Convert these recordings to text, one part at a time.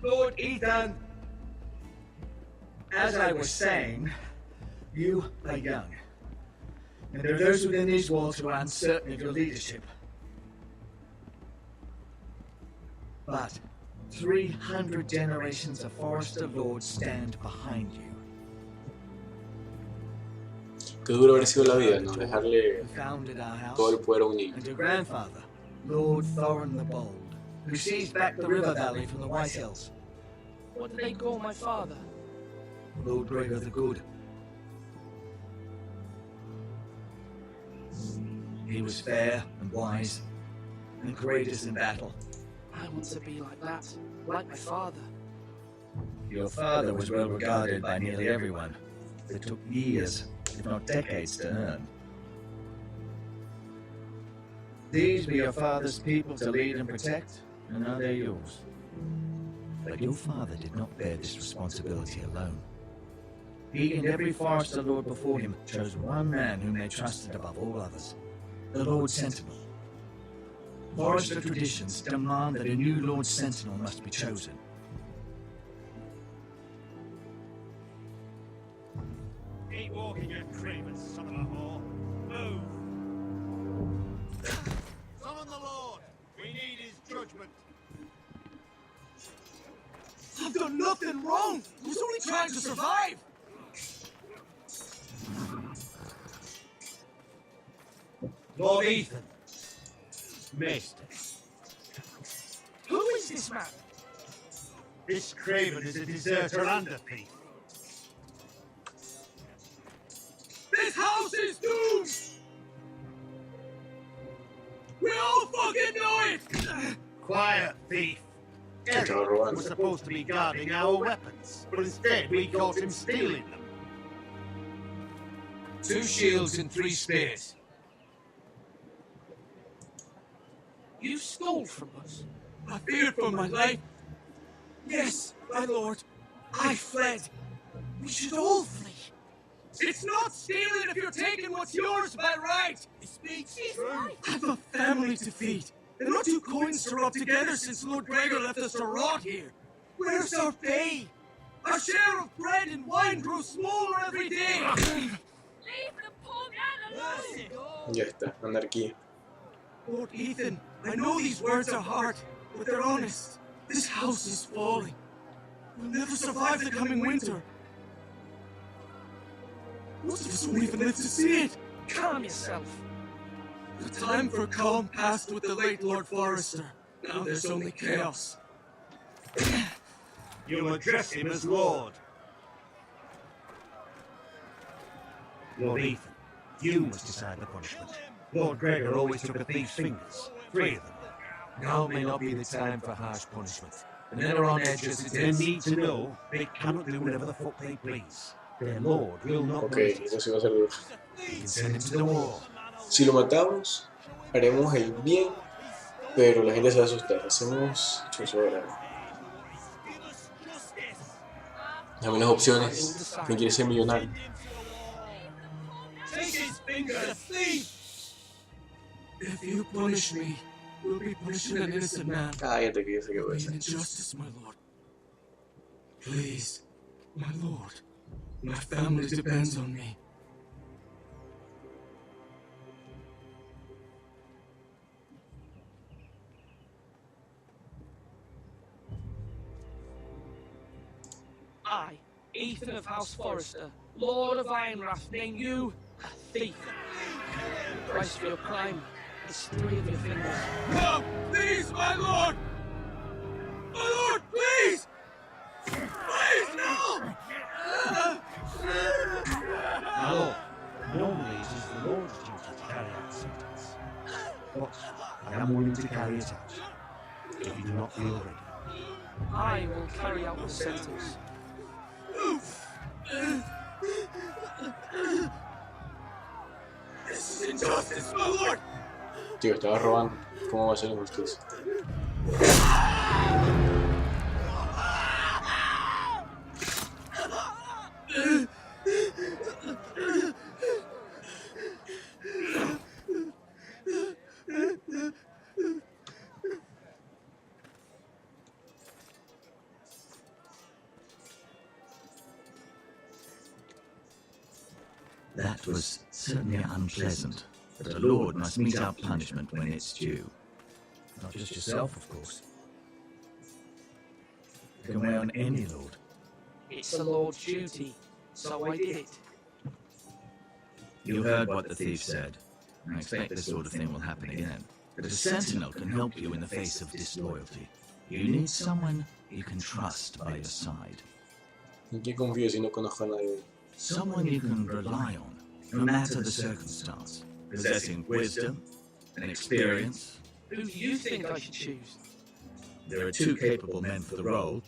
Lord Ethan! As I was saying, you are young. And there are those within these walls who are uncertain of your leadership. But 300 generations of Forester Lords stand behind you. Qué duro haber sido la vida, ¿no? Dejarle todo el poder a un niño. And your grandfather, Lord Thorin the Bold, who seized back the river valley from the White Hills. What did they call my father? Lord Gregor the Good. He was fair and wise, and courageous in battle. I want to be like that, like my father. Your father was well regarded by nearly everyone. It took years, if not decades, to earn. These were your father's people to lead and protect, and now they're yours. But your father did not bear this responsibility alone. He and every Forester Lord before him chose one man whom they trusted above all others, the Lord Sentinel. Forester traditions demand that a new Lord Sentinel must be chosen. Keep walking, you craven son of a whore. Move! Summon the Lord! We need his judgment. I've done nothing wrong! I was only trying to survive! Lord Ethan. Maester. Who is this man? This craven is a deserter and a thief. This house is doomed! We all fucking know it! Quiet, thief. Eric was supposed to be guarding our weapons, but instead we caught him stealing them. 2 shields and 3 spears. You stole from us. I feared for my life. Yes, my lord. I fled. We should all flee. It's not stealing if you're taking what's yours by right. He speaks true. I've a family to feed. There are not 2 coins to rub together since Lord Gregor left us to rot here. Where's our pay? Our share of bread and wine grows smaller every day. Leave the poor man alone! Ya está, anarquía. Lord Ethan, I know these words are hard, but they're honest. This house is falling. We'll never survive the coming winter. Most of us won't even live to see it. Calm yourself. The time for calm passed with the late Lord Forester. Now there's only chaos. You'll address him as Lord. Lord Ethan, you must decide the punishment. Lord Gregor always took a thief's fingers. 3 of them. Now may not be the time for harsh punishment. The men are on edge as it They is. need to know they cannot do whatever the fuck they please. Their Lord will not Ok, wait. eso sí va a ser duro. We can send him to the wall. Si lo matamos, haremos el bien, pero la gente se va a asustar. Hacemos chuzo grande. Dame las opciones. ¿Quién quiere ser millonario? Take his finger, thief! If you punish me, we'll be punishing an innocent man. Cállate que yo sé que voy a An hacer. injustice, my lord. Please, my lord. My family depends on me. I, Ethan of House Forester, Lord of Ironrath, name you a thief. The price for your crime is 3 of your fingers. No! Please, my lord! My lord, please! Please, no! My Lord, normally it is the Lord's duty to carry out the sentence. But I am willing to carry it out, if you do not feel ready. I will carry out the sentence. This is injustice, my lord! Tío, estaba robando. ¿Cómo va a ser injusticia? That was certainly unpleasant, but a lord must mete out punishment when it's due. Not just yourself, of course. It can weigh on any lord. It's a lord's duty, so I did it. You heard what the thief said. I expect this sort of thing will happen again. But a sentinel can help you in the face of disloyalty. You need someone you can trust by your side. ¿En quién confío si no conozco a nadie? Someone you can rely on, no matter the circumstance. Possessing wisdom and experience. Who do you think I should choose? There are two capable men for the role.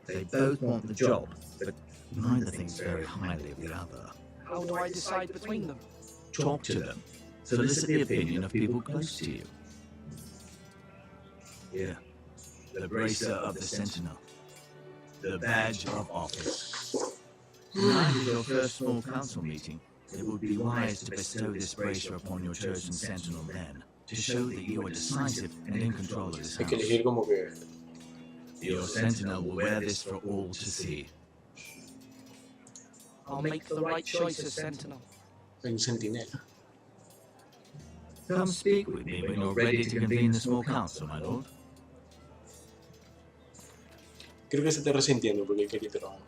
They both want the job, but neither thinks very highly of the other. How do I decide between them? Talk to them. Solicit the opinion of people close to you. Here, the bracer of the sentinel. The badge of office. Tonight is your first small council meeting. It would be wise to bestow this bracer upon your chosen sentinel then, to show that you are decisive and in control of this Hay que house. elegir como que... Your sentinel will wear this for all to see. I'll make the right choice as sentinel. Un centinela. Come speak with me when you're ready to convene the small council, my lord. Creo que se está resintiendo porque hay que ir trabajando.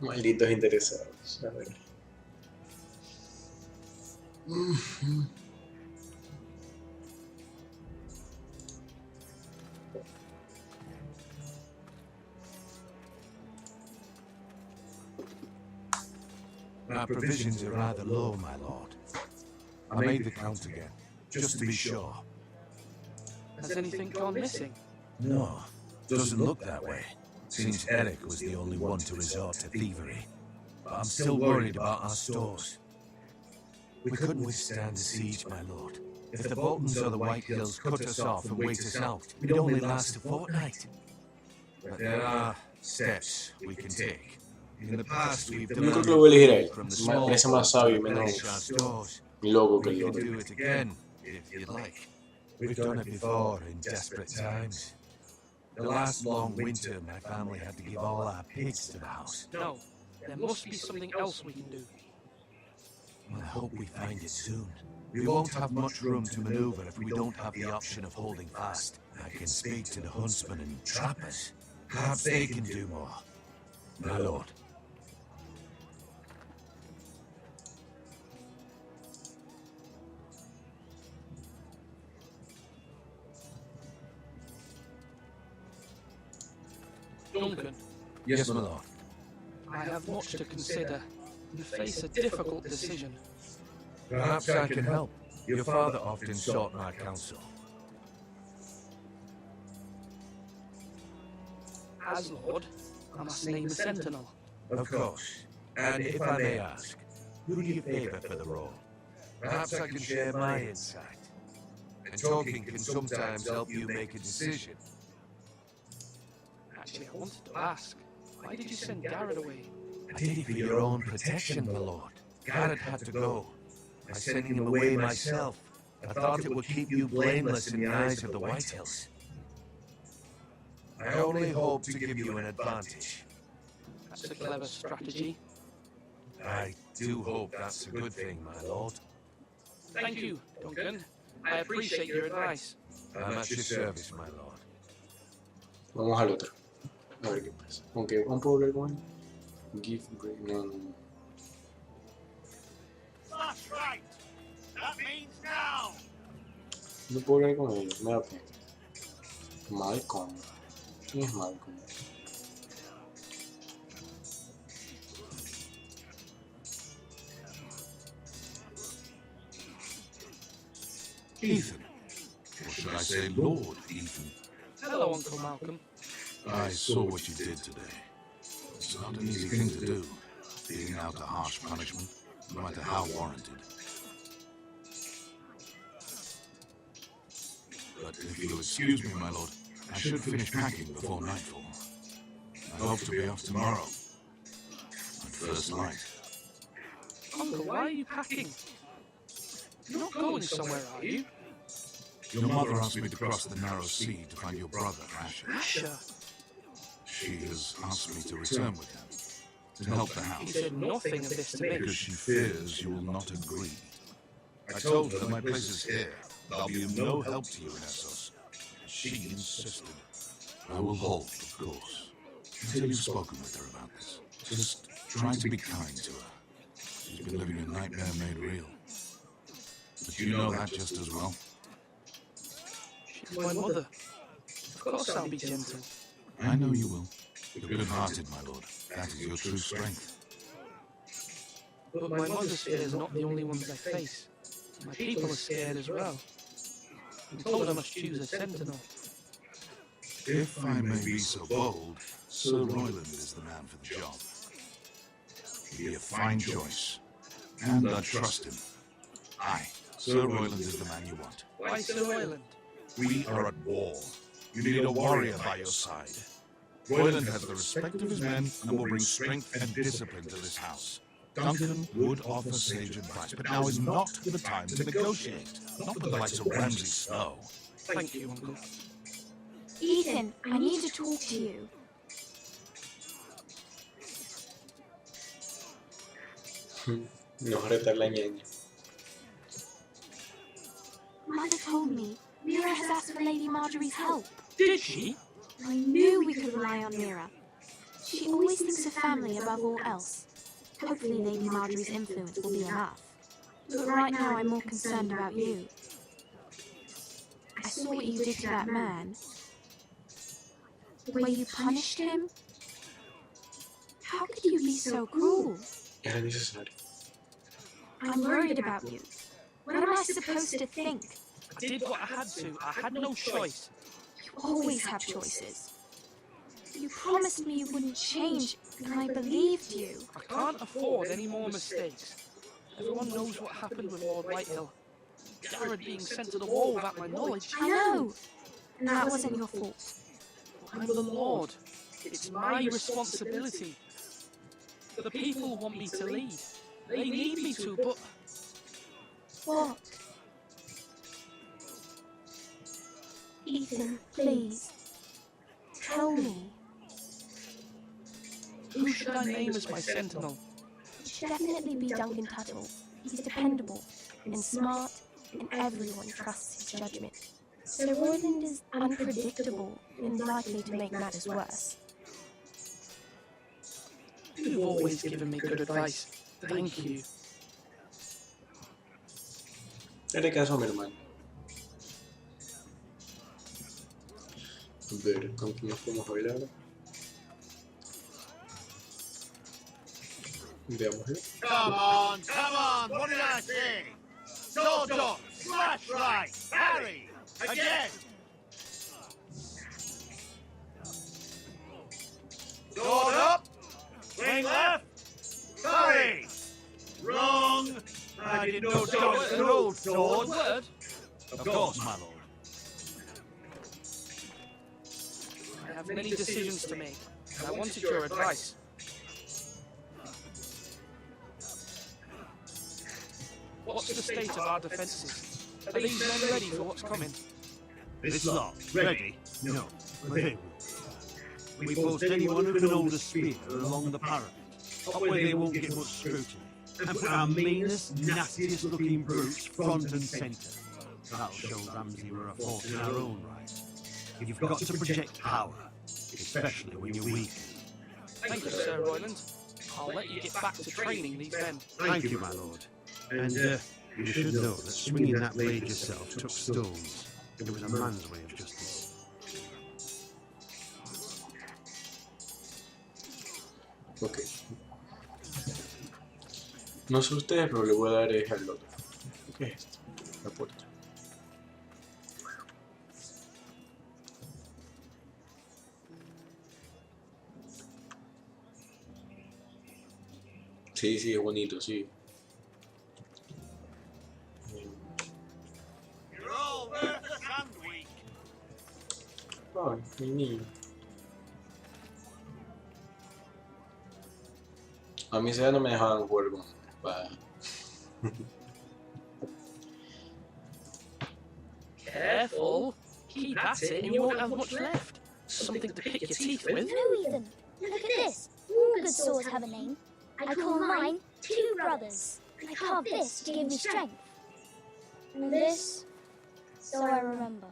Malditos interesados. A ver. Our provisions are rather low, my lord. I made the count again, just to be sure. Has anything gone missing? No, doesn't look that way. Seems Eric was the only one to resort to thievery. But I'm still worried about our stores. We couldn't withstand the siege, my lord. If the Boltons or the White Hills cut us off and wait us out, we'd only last a fortnight. But there are steps we can take. In the past, we've Yo creo que lo voy a elegir a él. from the Me small parece más sabio y village menos our stores. loco que We el can otro. do it again, if you'd like. We've done it before in desperate times. The last long winter, my family had to give all our pigs to the house. No. There must be something else we can do. Well, I hope we find it soon. We won't have much room to maneuver if we don't have the option of holding fast. I can speak to the huntsmen and trappers. Perhaps they can do more. My lord. Duncan, Yes, my lord. I have much to consider and face a difficult decision. Perhaps I can help. Your father often sought my counsel. As Lord, I must name the sentinel. Of course. And if I may ask, who do you favor for the role? Perhaps I can share my insight. And talking can sometimes help you make a decision. Actually, I wanted to ask, why did you send Garrett away? I did it for your own protection, my lord. Garrett had to go. I sent him away myself. I thought it would keep you blameless in the eyes of the White Hills. I only hope to give you an advantage. That's a clever strategy. I do hope that's a good thing, my lord. Thank you, Duncan. I appreciate your advice. I'm at your service, my lord. Vamos al otro. A ver qué pasa. Aunque ¿aún puedo hablar con él? Give break. No, no, no. That's right. That means now. No puedo hablar con ellos. Me da pena. Malcolm. ¿Quién es Malcolm? Ethan. Or should I say Lord Ethan? Hello, Uncle Malcolm. I saw what you did today. It's not an easy thing to do, dealing out a harsh punishment, no matter how warranted. But if you'll excuse me, my lord, I should finish packing before nightfall. I hope to be off tomorrow, at first light. Uncle, why are you packing? You're not going somewhere, are you? Your mother asked me to cross the narrow sea to find your brother, Asher. Asher? She has asked me to return with him, to help the He house, said nothing of this to me. because she fears you will not agree. I told her that my place is here. I'll be of no help to you in Essos. She insisted. I will hold, of course, until you've spoken with her about this. Just try to be kind to her. She's been living a nightmare made real. But you know that just as well. She's my mother. Of course I'll be gentle. I know you will. You're good-hearted, my lord. That is your true strength. But my mother's fears are not the only ones I face. My people are scared as well. I'm told I must choose a sentinel. If I may be so bold, Sir Royland is the man for the job. He'd be a fine choice, and I'd trust him. Aye, Sir Royland is the man you want. Why Sir Royland? We are at war. You need a warrior by your side. Royland has the respect of his men and will bring strength and discipline to this house. Duncan would offer sage advice, but now is not the time to negotiate. Not with the likes of Ramsay Snow. Thank you, Uncle. Ethan, I need to talk to you. Nos reta la ñaña. Mother told me Mira has asked for Lady Marjorie's help. Did she? I knew we could rely on Mira. She always thinks of family above all else. Hopefully Lady Marjorie's influence will be enough. But right now I'm more concerned about you. I saw what you did to that man. The way you punished him. How could you be so cruel? Era necesario. I'm worried about you. What am I supposed to think? I did what I had to. I had no choice. You always have choices. You promised me you wouldn't change, and I believed you. I can't afford any more mistakes. Everyone knows what happened with Lord Whitehill. Jared being sent to the wall without my knowledge. I know. And that wasn't your fault. I'm the Lord. It's my responsibility. The people want me to lead. They need me to, but What? Ethan, please. Tell me. who should I name as my sentinel? It should definitely be Duncan Tuttle. He's dependable and smart, and everyone trusts his judgment. Sir Royland is unpredictable and likely to make matters worse. You've always given me good advice. Thank you. Dale caso a mi hermano. A ver, ¿con quién nos podemos hablar? Veámoslo. Come on, what did I say? Sword up, slash right, parry, again. Sword up, swing left, parry. Wrong. I didn't know so was an old sword. Word? Of course, my lord. I have many decisions to make, and I wanted your advice. What's the state of our defences? Are these men ready for what's coming? This lot, ready? No, but they will. We post anyone who can hold a spear along the parapet, up where they won't get much scrutiny, and put our meanest, nastiest looking brutes front and centre. That'll show Ramsay we're a force in our own right. You've got to project power, especially when you're weak. Thank you, Sir Royland. I'll let you get back to training these men. Thank you, my lord. And you should know that swinging that blade yourself took stones. It was a man's way of justice. Ok. No sé ustedes, pero le voy a dar es al otro. La puerta. Sí, sí, es bonito, sí. Ay, mi niño. A mí esa no me dejaban jugar con espada. Careful. Keep at it and you won't have much left. Something to pick your teeth with. No, Ethan. Look at this. All good swords have a name. I call mine Two Brothers. I carved this to give me strength. And this, so I remember.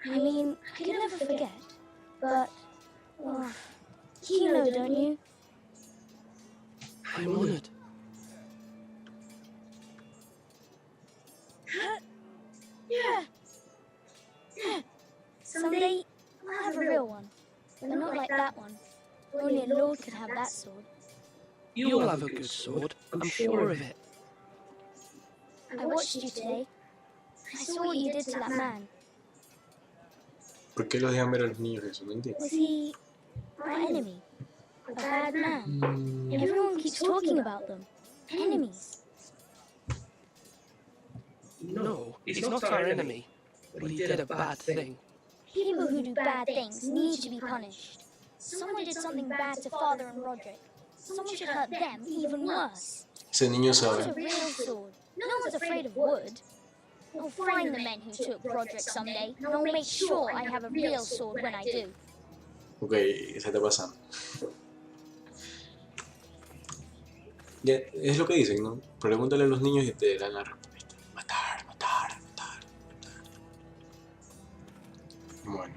I mean, I can never forget. But, oh, you know, don't you? I'm honoured. Yeah. Someday, I'll have a real one. But not like that one. Only a lord could have that sword. You'll have a good sword. I'm sure of it. I watched you today. I saw what you did to that man. ¿Por qué los dejan ver a los niños eso? No entiendo. Was he our enemy? A bad man? Everyone keeps talking about them. Enemies. No, he's not our enemy. But he did a bad thing. People who do bad things need to be punished. Someone did something bad to Father and Roderick. Someone should hurt them even worse. Ese niño It's a sabe. real sword. No one's afraid of wood. I'll find the men who took Roderick someday, and I'll make sure I have a real sword when I do. Ok, se está pasando. Ya, es lo que dicen, ¿no? Pregúntale a los niños y te dan la respuesta. Matar, matar, matar, matar. Bueno.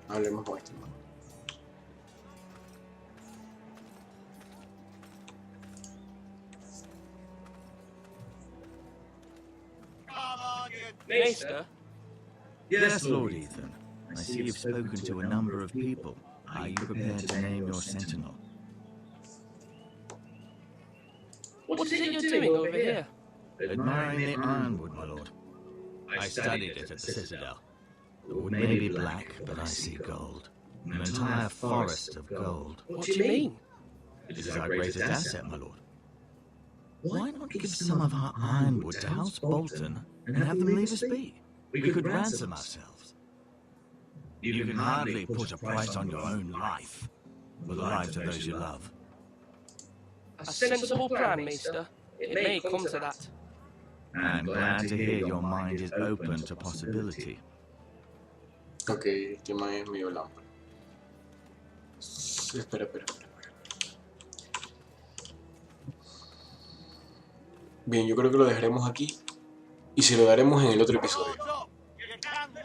Hablemos con este man. Maester? Yes, Lord Ethan. I see you've spoken to a number of people. Are you prepared to name your sentinel? What is it you're doing over here? Admiring the ironwood, my lord. I studied it at the Citadel. The wood may be black, but I see gold. An entire forest of gold. What do you mean? It is our greatest asset, my lord. Why not give some of our ironwood to House Bolton and have them leave us be? We could ransom ourselves. You can hardly put a price on your own life, or the lives of those you love. A sensible plan, Maester. It may come to that. I'm glad to hear your mind is open to possibility. Ok, este man es medio lámpara. Espera. Bien, yo creo que lo dejaremos aquí y se lo daremos en el otro episodio.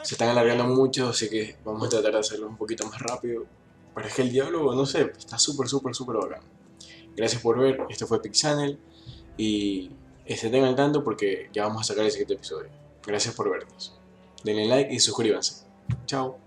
Se están alargando mucho, así que vamos a tratar de hacerlo un poquito más rápido. Pero es que el diálogo, no sé, está súper bacán. Gracias por ver, esto fue Pixanel y estén al tanto porque ya vamos a sacar el siguiente episodio. Gracias por vernos. Denle like y suscríbanse. Chao.